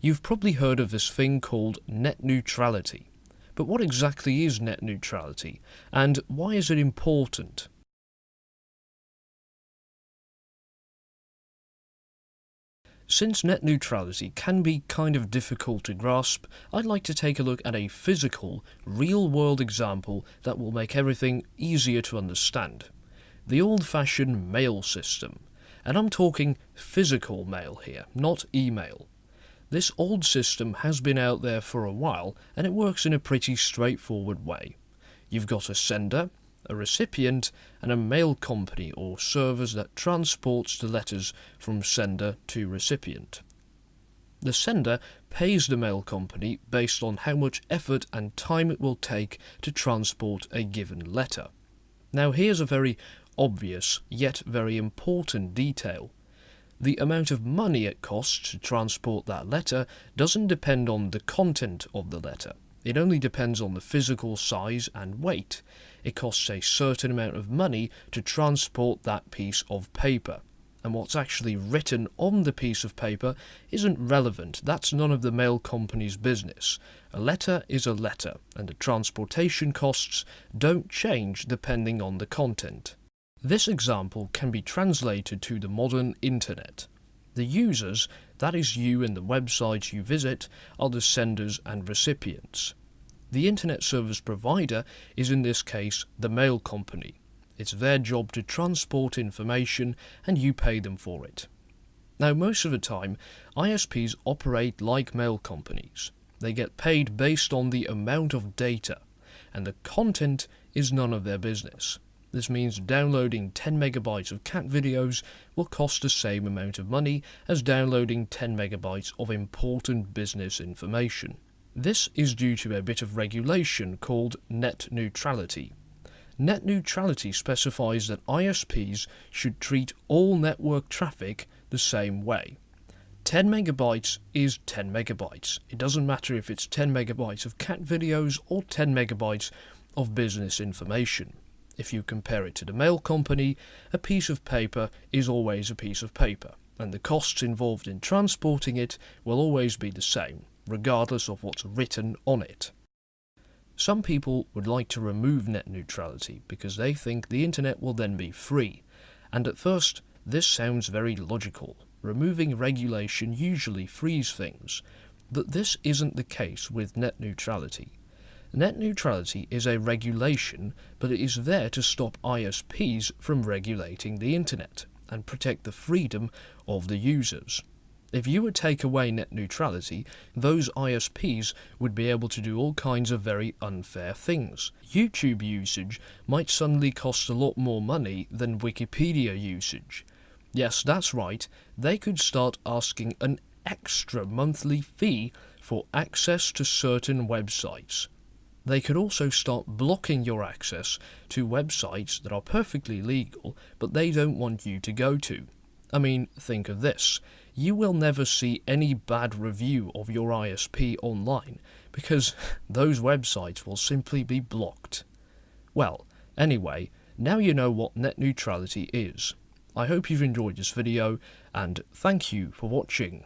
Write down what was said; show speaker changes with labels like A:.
A: You've probably heard of this thing called net neutrality. But what exactly is net neutrality, and why is it important? Since net neutrality can be kind of difficult to grasp, I'd like to take a look at a physical, real-world example that will make everything easier to understand. The old-fashioned mail system. And I'm talking physical mail here, not email. This old system has been out there for a while, and it works in a pretty straightforward way. You've got a sender, a recipient, and a mail company or service that transports the letters from sender to recipient. The sender pays the mail company based on how much effort and time it will take to transport a given letter. Now here's a very obvious yet very important detail. The amount of money it costs to transport that letter doesn't depend on the content of the letter. It only depends on the physical size and weight. It costs a certain amount of money to transport that piece of paper. And what's actually written on the piece of paper isn't relevant. That's none of the mail company's business. A letter is a letter, and the transportation costs don't change depending on the content. This example can be translated to the modern internet. The users, that is you and the websites you visit, are the senders and recipients. The internet service provider is in this case the mail company. It's their job to transport information and you pay them for it. Now most of the time, ISPs operate like mail companies. They get paid based on the amount of data, and the content is none of their business. This means downloading 10 megabytes of cat videos will cost the same amount of money as downloading 10 megabytes of important business information. This is due to a bit of regulation called net neutrality. Net neutrality specifies that ISPs should treat all network traffic the same way. 10 megabytes is 10 megabytes. It doesn't matter if it's 10 megabytes of cat videos or 10 megabytes of business information. If you compare it to the mail company, a piece of paper is always a piece of paper, and the costs involved in transporting it will always be the same, regardless of what's written on it. Some people would like to remove net neutrality because they think the internet will then be free, and at first this sounds very logical. Removing regulation usually frees things, but this isn't the case with net neutrality. Net neutrality is a regulation, but it is there to stop ISPs from regulating the internet and protect the freedom of the users. If you would take away net neutrality, those ISPs would be able to do all kinds of very unfair things. YouTube usage might suddenly cost a lot more money than Wikipedia usage. Yes, that's right, they could start asking an extra monthly fee for access to certain websites. They could also start blocking your access to websites that are perfectly legal, but they don't want you to go to. I mean, think of this. You will never see any bad review of your ISP online, because those websites will simply be blocked. Well, anyway, now you know what net neutrality is. I hope you've enjoyed this video, and thank you for watching.